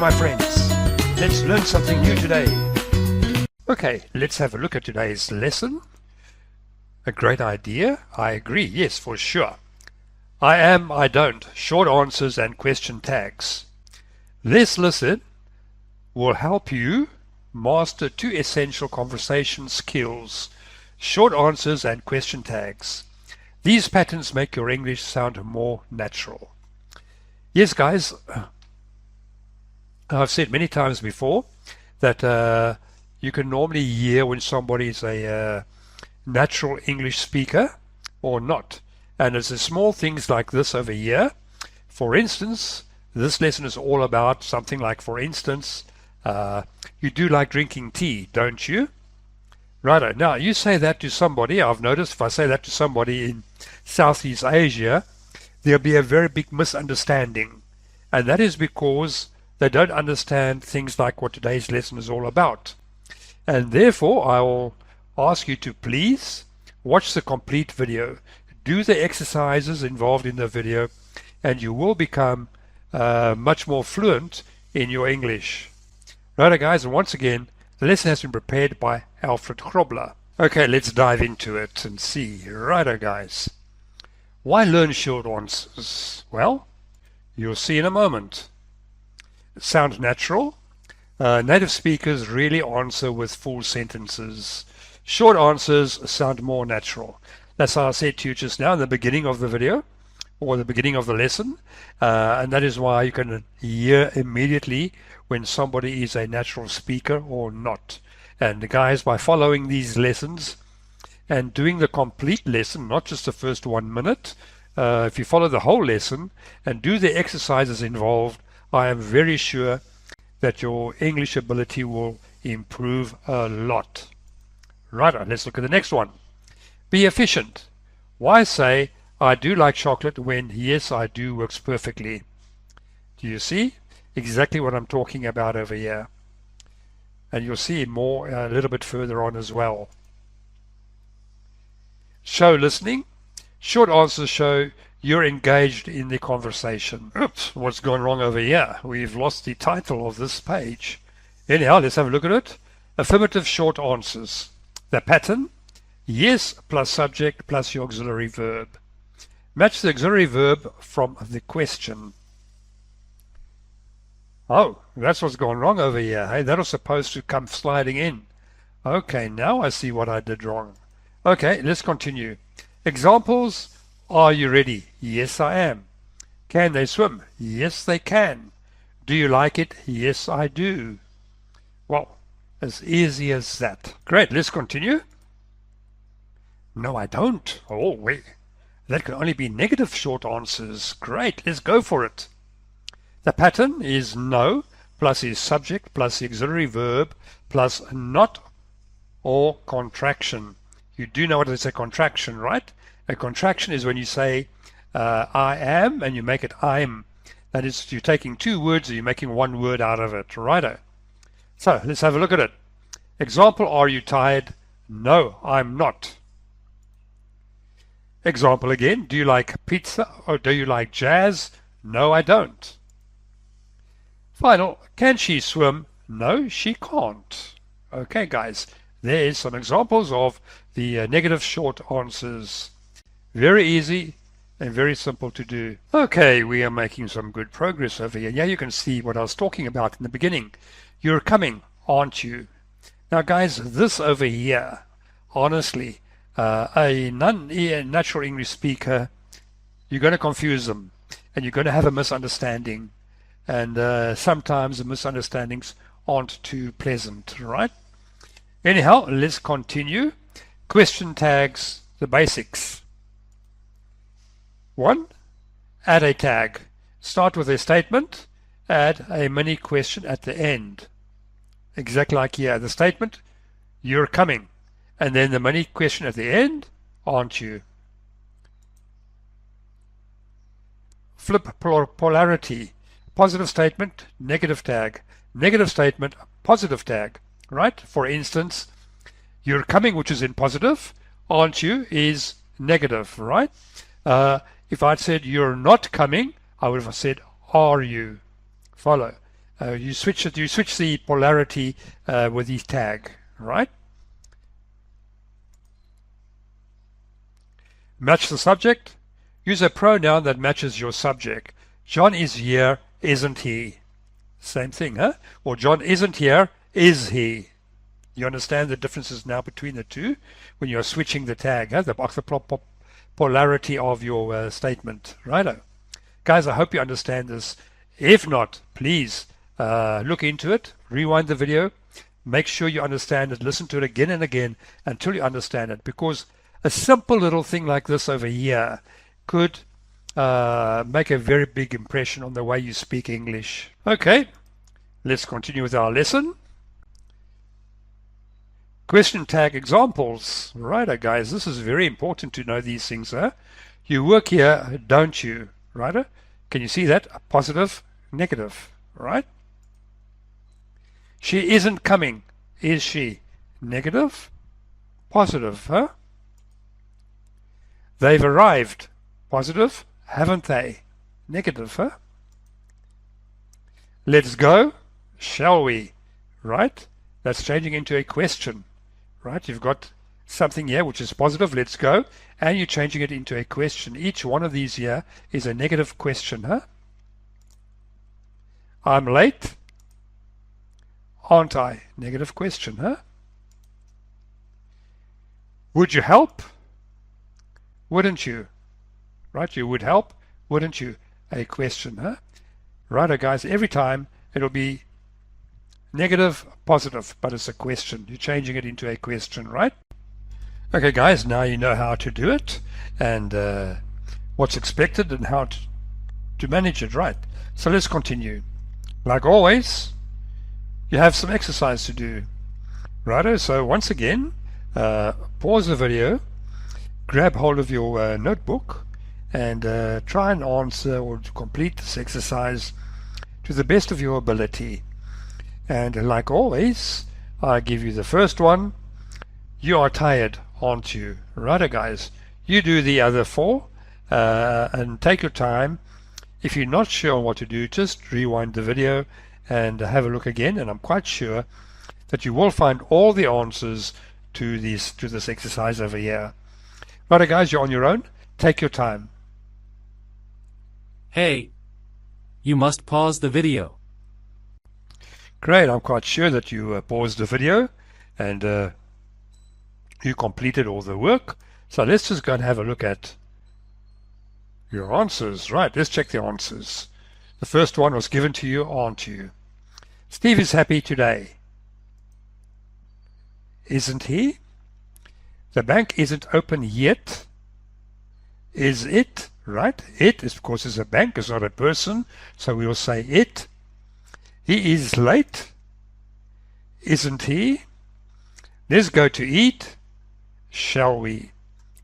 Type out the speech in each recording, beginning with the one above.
my friends. Let's learn something new today. Okay, let's have a look at today's lesson. A great idea? I agree, yes, for sure. I am, I don't, short answers and question tags. This lesson will help you master 2 essential conversation skills: short answers and question tags. These patterns make your English sound more natural. Yes, guys, I've said many times before that you can normally hear when somebody is a natural English speaker or not. And it's the small things like this over here. For instance, this lesson is all about something like, for instance, you do like drinking tea, don't you? Righto. Now, you say that to somebody. I've noticed if I say that to somebody in Southeast Asia, there'll be a very big misunderstanding. And that is because they don't understand things like what today's lesson is all about. And therefore, I will ask you to please watch the complete video. Do the exercises involved in the video, and you will become much more fluent in your English. Righto, guys, and once again, the lesson has been prepared by Alfred Grobler. Okay, let's dive into it and see. Righto, guys. Why learn short answers? Well, you'll see in a moment. Sound natural? Native speakers really answer with full sentences. Short answers sound more natural. That's how I said to you just now in the beginning of the video, or the beginning of the lesson, and that is why you can hear immediately when somebody is a natural speaker or not. And guys, by following these lessons and doing the complete lesson, not just the first 1 minute, if you follow the whole lesson and do the exercises involved, I am very sure that your English ability will improve a lot. Right, let's look at the next one. Be efficient. Why say I do like chocolate when yes I do works perfectly? Do you see exactly what I'm talking about over here? And you'll see more a little bit further on as well. Show listening. Short answers show you're engaged in the conversation. Oops, what's gone wrong over here? We've lost the title of this page. Anyhow, let's have a look at it. Affirmative short answers. The pattern: yes plus subject plus your auxiliary verb. Match the auxiliary verb from the question. Oh, that's what's gone wrong over here. Hey, that was supposed to come sliding in. Okay, now I see what I did wrong. Okay, let's continue. Examples: are you ready? Yes, I am. Can they swim? Yes, they can. Do you like it? Yes, I do. Well, as easy as that. Great, let's continue. No, I don't. Oh, wait. That can only be negative short answers. Great, let's go for it. The pattern is no plus his subject plus the auxiliary verb plus not or contraction. You do know what is a contraction, right? A contraction is when you say I am and you make it I'm. That is, you're taking 2 words and you're making 1 word out of it. Righto. So let's have a look at it. Example: are you tired? No, I'm not. Example again: do you like pizza or do you like jazz? No, I don't. Final: can she swim? No, she can't. Okay, guys, there's some examples of the negative short answers. Very easy and very simple to do. Okay, we are making some good progress over here. Yeah, you can see what I was talking about in the beginning. You're coming, aren't you? Now, guys, this over here, honestly, a non-natural English speaker, you're going to confuse them and you're going to have a misunderstanding. And sometimes the misunderstandings aren't too pleasant, right? Anyhow, let's continue. Question tags, the basics. 1. Add a tag. Start with a statement, add a mini question at the end. Exactly like here. The statement: you're coming. And then the mini question at the end: aren't you? Flip polarity. Positive statement, negative tag. Negative statement, positive tag. Right? For instance, you're coming, which is in positive, aren't you, is negative, right? If I'd said you're not coming, I would have said are you. Follow. You switch it. You switch the polarity with the tag, right? Match the subject. Use a pronoun that matches your subject. John is here, isn't he? Same thing, huh? Or John isn't here, is he? You understand the differences now between the two when you're switching the tag, huh? The polarity of your statement. Righto. Guys, I hope you understand this. If not, please look into it, rewind the video, make sure you understand it, listen to it again and again until you understand it, because a simple little thing like this over here could make a very big impression on the way you speak English. Okay, let's continue with our lesson. Question tag examples. Righto, guys, this is very important to know these things. Huh? You work here, don't you? Righto? Can you see that? Positive, negative, right? She isn't coming. Is she? Negative, positive, huh? They've arrived. Positive, haven't they? Negative, huh? Let's go. Shall we? Right? That's changing into a question. Right? You've got something here which is positive, let's go, and you're changing it into a question. Each one of these here is a negative question, huh? I'm late. Aren't I? Negative question, huh? Would you help? Wouldn't you? Right? You would help, wouldn't you? A question, huh? Righto, guys, every time it'll be negative, positive, but it's a question. You're changing it into a question, right? Okay, guys, now you know how to do it and what's expected and how to manage it, right? So let's continue. Like always, you have some exercise to do. Righto, so once again, pause the video, grab hold of your notebook, and try and answer or to complete this exercise to the best of your ability. And like always, I give you the first one. You are tired, aren't you? Righto, guys. You do the other four and take your time. If you're not sure what to do, just rewind the video and have a look again. And I'm quite sure that you will find all the answers to this exercise over here. Righto, guys, you're on your own. Take your time. Hey, you must pause the video. Great, I'm quite sure that you paused the video and you completed all the work. So let's just go and have a look at your answers. Right, let's check the answers. The first one was given to you, aren't you? Steve is happy today. Isn't he? The bank isn't open yet. Is it? Right, it is, of course, is a bank, it's not a person, so we will say it. He is late, isn't he? Let's go to eat, shall we?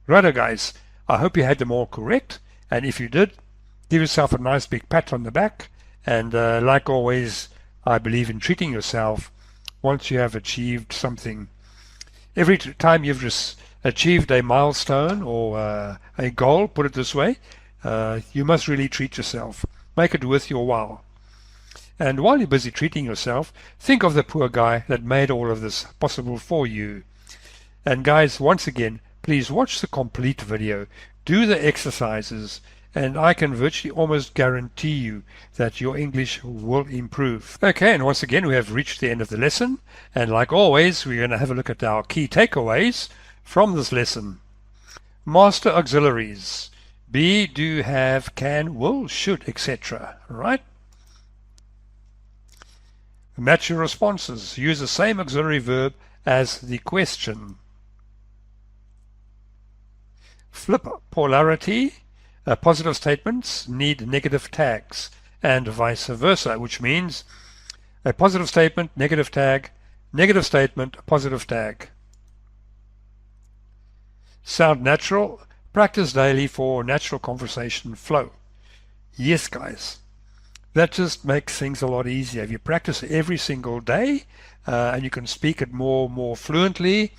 Righto, guys, I hope you had them all correct, and if you did, give yourself a nice big pat on the back, and like always, I believe in treating yourself once you have achieved something. Every time you've just achieved a milestone or a goal, put it this way, you must really treat yourself. Make it worth your while. And while you're busy treating yourself, think of the poor guy that made all of this possible for you. And guys, once again, please watch the complete video, do the exercises, and I can virtually almost guarantee you that your English will improve. Okay, and once again, we have reached the end of the lesson. And like always, we're going to have a look at our key takeaways from this lesson. Master auxiliaries. Be, do, have, can, will, should, etc. Right? Match your responses. Use the same auxiliary verb as the question. Flip polarity. Positive statements need negative tags and vice versa, which means a positive statement, negative tag, negative statement, positive tag. Sound natural. Practice daily for natural conversation flow. Yes, guys. That just makes things a lot easier. If you practice every single day and you can speak it more fluently,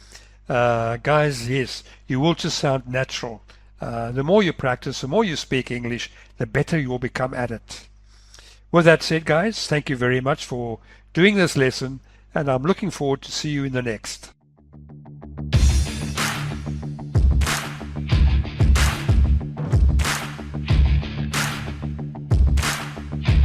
guys, yes, you will just sound natural. The more you practice, the more you speak English, the better you will become at it. With that said, guys, thank you very much for doing this lesson, and I'm looking forward to see you in the next.